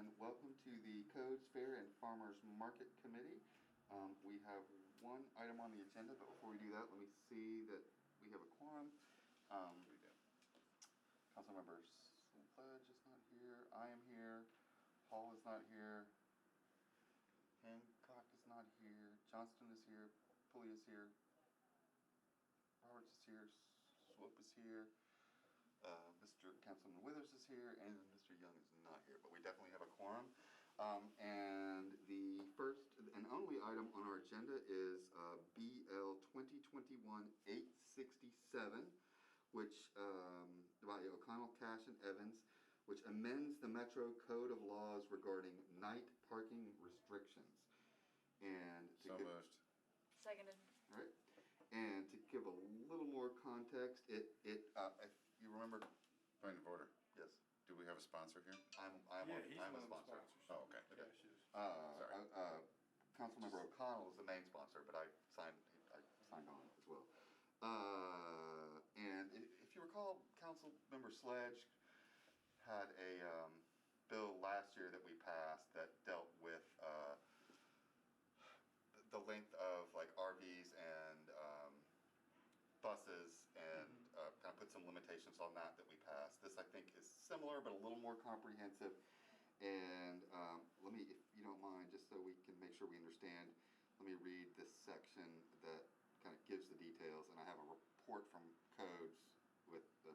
and welcome to the Codes Fair and Farmers Market Committee. We have one item on the agenda, but before we do that, let me see that we have a quorum. Councilmember Pledge is not here. I am here. Hall is not here. Hancock is not here. Johnston is here. Pulley is here. Roberts is here. Swope is here. Mr. Councilman Withers is here, and Mr. Young is not here, but we definitely have a quorum. And the first and only item on our agenda is BL 2021-867, which by O'Connell, Cash, and Evans, which amends the Metro Code of Laws regarding night parking restrictions. And so moved. Seconded. All right. And to give a little more context, if you remember, Point of order. yes, Do we have a sponsor here? I'm a sponsor. Oh, okay. Sorry. Councilmember O'Connell is the main sponsor, but I signed on as well. And if you recall, Councilmember Sledge had a bill last year that we passed that dealt with the length of like RVs and buses, and kind of put some limitations on that we passed. This, I think, is similar but a little more comprehensive. And let me, if you don't mind, just so we can make sure we understand, let me read this section that kind of gives the details. And I have a report from Codes with the,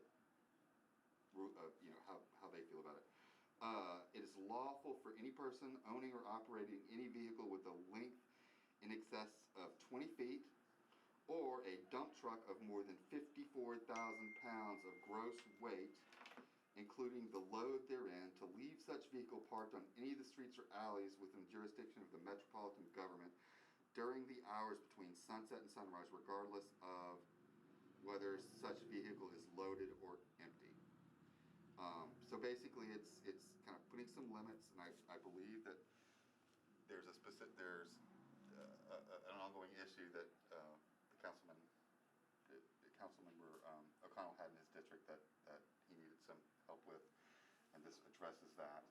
how they feel about it. It is lawful for any person owning or operating any vehicle with a length in excess of 20 feet or a dump truck of more than 54,000 pounds of gross weight, including the load therein, to leave such vehicle parked on any of the streets or alleys within jurisdiction of the Metropolitan government during the hours between sunset and sunrise, regardless of whether such vehicle is loaded or empty. So basically, it's kind of putting some limits, and I believe that there's an ongoing issue that Councilmember O'Connell had in his district that he needed some help with, and this addresses that.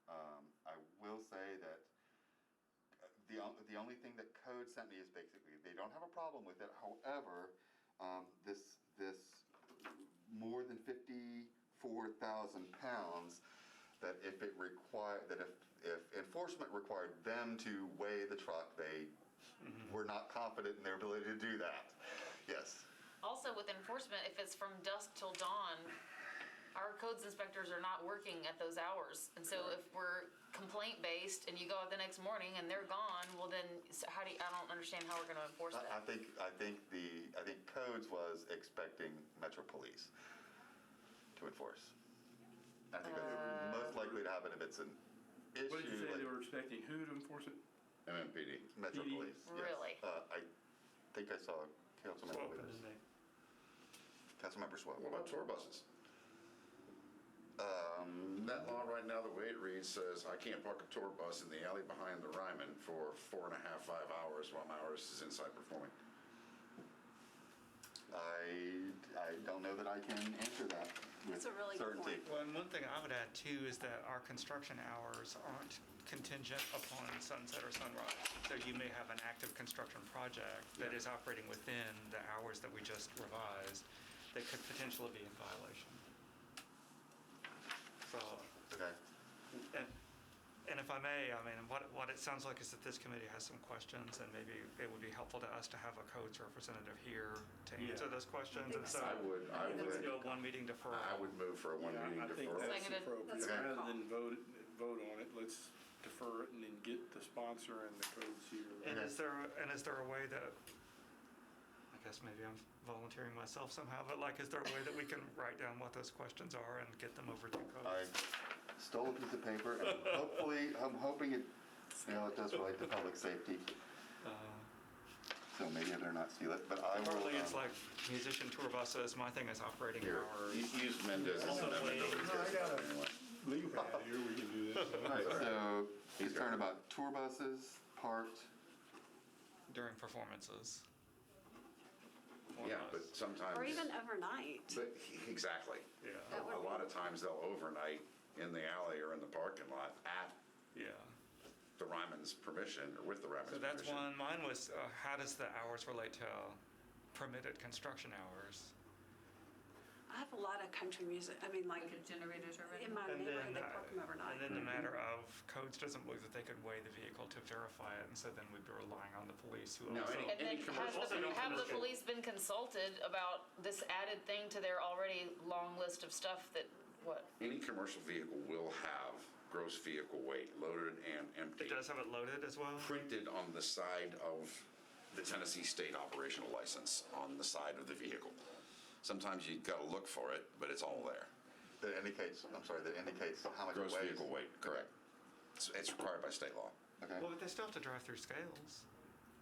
I will say that the only thing that Code sent me is basically they don't have a problem with it. However, this more than 54,000 pounds, that if enforcement required them to weigh the truck, they were not confident in their ability to do that. Yes. Also with enforcement, if it's from dusk till dawn, our codes inspectors are not working at those hours. And so if we're complaint based and you go out the next morning and they're gone, well then I don't understand how we're gonna enforce that. I think Codes was expecting Metro Police to enforce. I think that's most likely to happen if it's an issue. What did you say they were expecting? Who to enforce it? MMPD. Metro PD? Police. Yes. Really? I think I saw Councilmember Swope. What about tour buses? That law right now, the way it reads, says I can't park a tour bus in the alley behind the Ryman for 4.5, 5 hours while my hours is inside performing. I don't know that I can answer that with That's a really good certainty. point. Well, and one thing I would add too is that our construction hours aren't contingent upon sunset or sunrise. So you may have an active construction project that is operating within the hours that we just revised that could potentially be in violation. So, Okay. and if I may, I mean, what it sounds like is that this committee has some questions, and maybe it would be helpful to us to have a codes representative here to answer those questions. And so I would let's do a one meeting deferral. I would move for a one meeting I think deferral. that's Seconded. appropriate. That's Rather good. than vote on it, let's defer it and then get the sponsor and the codes here. And is there a way that, I guess maybe I'm volunteering myself somehow, but like, is there a way that we can write down what those questions are and get them over to codes? I stole a piece of paper, and hopefully, I'm hoping it does relate to public safety. So maybe I better not steal it, but I will. Partly it's like musician tour buses, my thing is operating Here, hours. use Mendez as an amendment. Anyway. Leave that here, we can do this. All right, so concern about tour buses parked. During performances. Yeah, but sometimes. Or even overnight. But exactly. Yeah. That would A lot be- of times they'll overnight in the alley or in the parking lot at Yeah. the Ryman's permission, or with the Ryman's So that's permission. one. Mine was, how does the hours relate to permitted construction hours? I have a lot of country music, I mean, like, Generators already. in my And neighborhood, then, they park them overnight. and then the matter of codes doesn't believe that they could weigh the vehicle to verify it, and so then we'd be relying on the police who No, also. And then commercial- have the police been consulted about this added thing to their already long list of stuff that, what? Any commercial vehicle will have gross vehicle weight, loaded and empty, It does have it loaded as well? printed on the side of the Tennessee State operational license, on the side of the vehicle. Sometimes you gotta look for it, but it's all there. That indicates, I'm sorry, that indicates how much it Gross weighs. vehicle weight, correct. It's required by state law. Okay. Well, but they still have to drive through scales.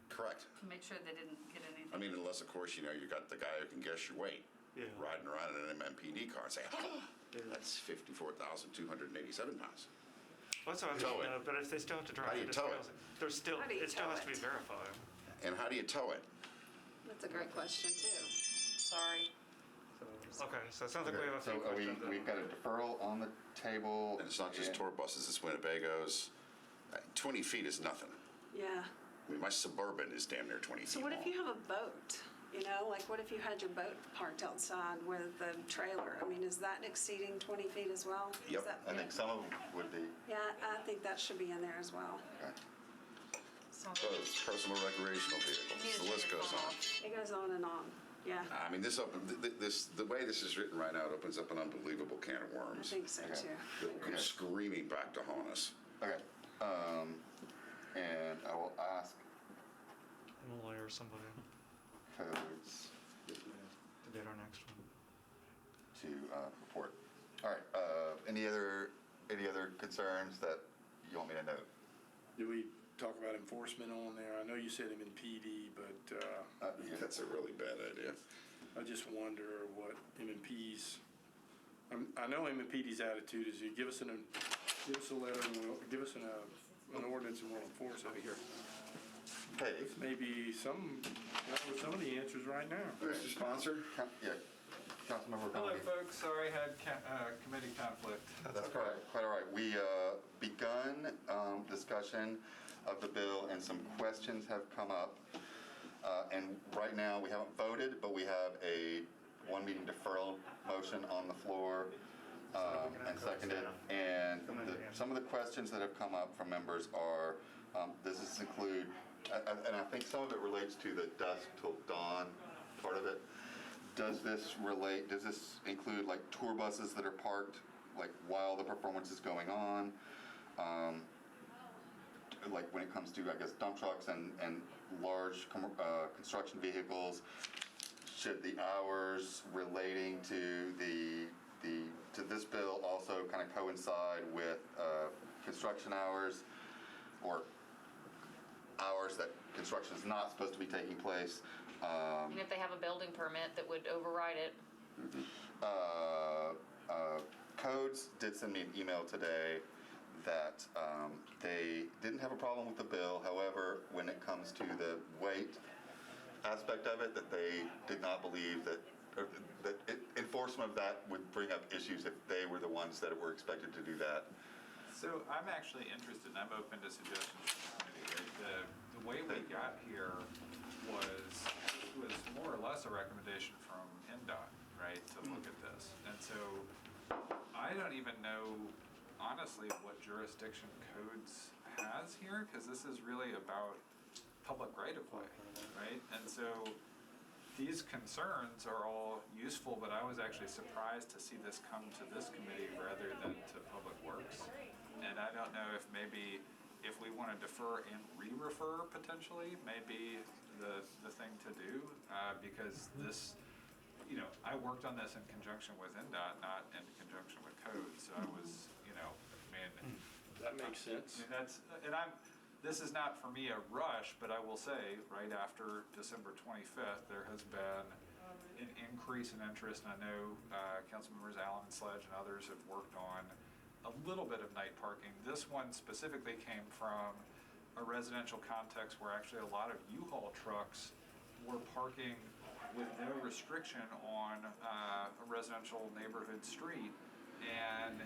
Correct. To make sure they didn't get anything. I mean, unless, of course, you know, you got the guy who can guess your weight, Yeah. riding around in an MMPD car and say, that's 54,287 pounds. Well, that's what I Tow don't it. know, but if they still have to drive How do through you the tow it? scales, there's still, How do you it still tow has to be it? verified. And how do you tow it? That's a great question, too. Sorry. Okay, so it sounds like we have a few So are questions. we've got a deferral on the table. And it's not just and- tour buses, it's Winnebagos. 20 feet is nothing. Yeah. I mean, my Suburban is damn near 20 feet So what if long. you have a boat? You know, like what if you had your boat parked outside with the trailer? I mean, is that exceeding 20 feet as well? Is Yep. that- I think some of them would be. Yeah, I think that should be in there as well. Okay. Boats, personal recreational vehicles, the list goes on. It goes on and on. Yeah, I mean, the way this is written right now, it opens up an unbelievable can of I worms. think so Okay. too. That will come screaming back to haunt us. Okay. And I will ask I'm a lawyer or somebody codes to get our next one. to report. All right. Any other concerns that you want me to note? Do we talk about enforcement on there? I know you said him in PD, but Yeah. That's a really bad idea. I just wonder what M&P's, I know M&PD's attitude is you give us a letter and we'll, give us an ordinance and we'll enforce it. Here. Hey, Maybe some of the answers right now. Mr. Sponsor? yeah. Councilmember Hello, Conley. folks. Sorry, had committee conflict. That's quite all right. We begun discussion of the bill, and some questions have come up. And right now, we haven't voted, but we have a one-meeting deferral motion on the floor and seconded. And some of the questions that have come up from members are, does this include, and I think some of it relates to the dusk till dawn part of it. Does this include like tour buses that are parked like while the performance is going on? Like when it comes to, I guess, dump trucks and large construction vehicles, should the hours relating to to this bill also kind of coincide with construction hours or hours that construction is not supposed to be taking place? And if they have a building permit that would override it. Codes did send me an email today that they didn't have a problem with the bill. However, when it comes to the weight aspect of it, that they did not believe that enforcement of that would bring up issues if they were the ones that were expected to do that. So I'm actually interested, and I'm open to suggestions from the committee. The way we got here was more or less a recommendation from NDOT, right, to look at this. And so I don't even know, honestly, what jurisdiction codes has here, because this is really about public right-of-way, right? And so these concerns are all useful, but I was actually surprised to see this come to this committee rather than to Public Works. And I don't know if maybe, if we want to defer and re-refer potentially, maybe the thing to do, because this, you know, I worked on this in conjunction with NDOT, not in conjunction with code, so I was, you know, I mean. That makes sense. I mean, this is not for me a rush, but I will say, right after December 25th, there has been an increase in interest. And I know Councilmembers Allen and Sledge and others have worked on a little bit of night parking. This one specifically came from a residential context where actually a lot of U-Haul trucks were parking with no restriction on a residential neighborhood street. And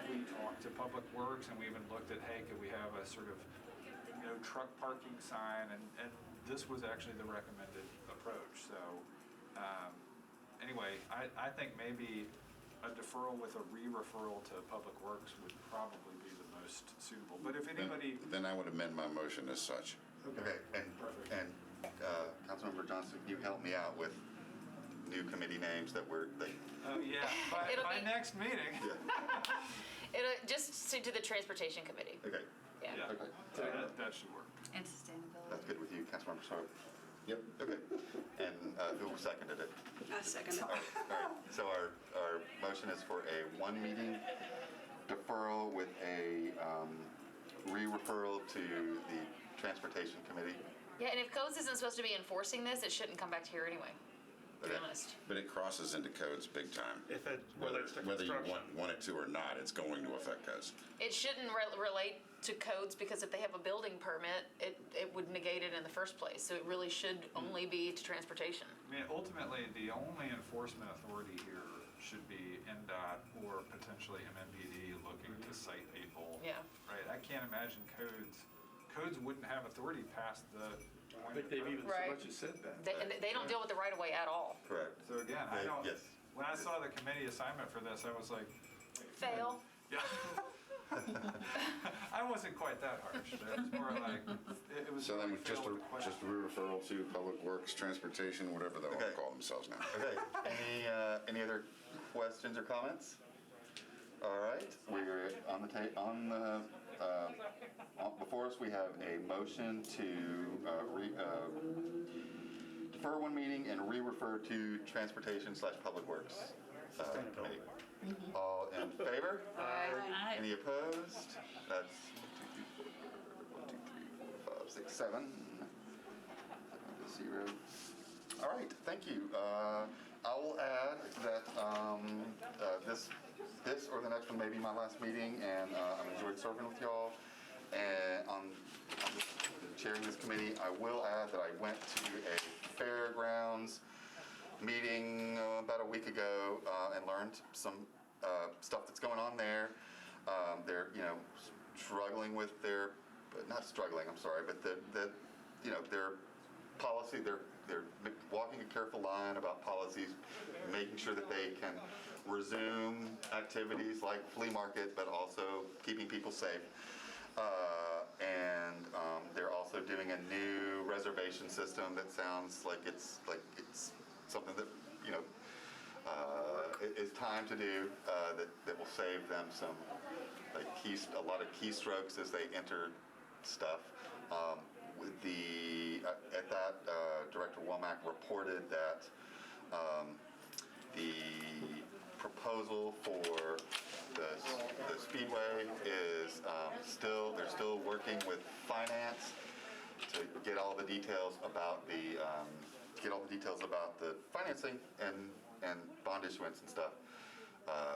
we talked to Public Works, and we even looked at, hey, could we have a sort of, no truck parking sign, and this was actually the recommended approach, so, anyway, I think maybe a deferral with a re-referral to Public Works would probably be the most suitable, but if anybody, Then I would amend my motion as such. Okay, and Councilmember Johnson, can you help me out with new committee names that oh yeah, It'll by be- next meeting. It'll just stick to the transportation committee. okay, Yeah. Yeah, okay. that should work. And sustainability. That's good with you, Councilmember Sharp? Yep. Okay, and who seconded it? I second it. All right, so our motion is for a one meeting deferral with a re-referral to the Transportation Committee. Yeah, and if codes isn't supposed to be enforcing this, it shouldn't come back to here anyway, to be Okay. honest. But it crosses into codes big time. If it Whether relates to whether you construction. want it to or not, it's going to affect codes. It shouldn't relate to codes because if they have a building permit, it would negate it in the first place. So it really should only be to transportation. I mean, ultimately, the only enforcement authority here should be NDOT or potentially MMPD looking to cite people. Yeah. Right, I can't imagine codes wouldn't have authority past the I point think of they've code. even so Right. much as said that. And they don't deal with the right of way at all. Correct. So again, I don't, Yes. when I saw the committee assignment for this, I was like, Fail. yeah. I wasn't quite that harsh, it was more like, it was So then like just fail a, with the question. just a referral to Public Works, Transportation, whatever they want to Okay. call themselves now. Okay, any other questions or comments? All right, we're on the before us, we have a motion to defer one meeting and re-refer to Transportation/Public Works Committee. All in favor? Aye. Any opposed? That's 1, 2, 3, 4, 5, 6, 7. 0. All right, thank you. I will add that this or the next one may be my last meeting, and I've enjoyed serving with y'all. And on chairing this committee, I will add that I went to a fairgrounds meeting about a week ago and learned some stuff that's going on there. They're struggling with their, not struggling, I'm sorry, but their policy. They're walking a careful line about policies, making sure that they can resume activities like flea market, but also keeping people safe. And they're also doing a new reservation system that sounds like it's something that is time to do that will save them some a lot of keystrokes as they enter stuff. At that, Director Womack reported that the proposal for the Speedway is they're still working with finance to get all the details about the financing and bond issuance and stuff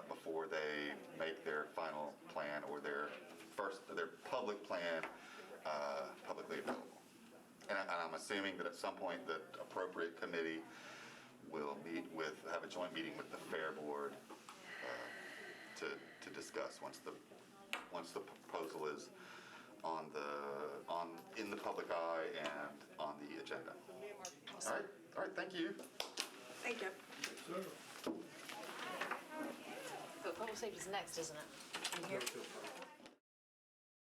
before they make their final plan or their public plan publicly available. And I'm assuming that at some point the appropriate committee will have a joint meeting with the Fair Board to discuss once the proposal is in the public eye and on the agenda. All right, thank you. Thank you. But public safety is next, isn't it? In here?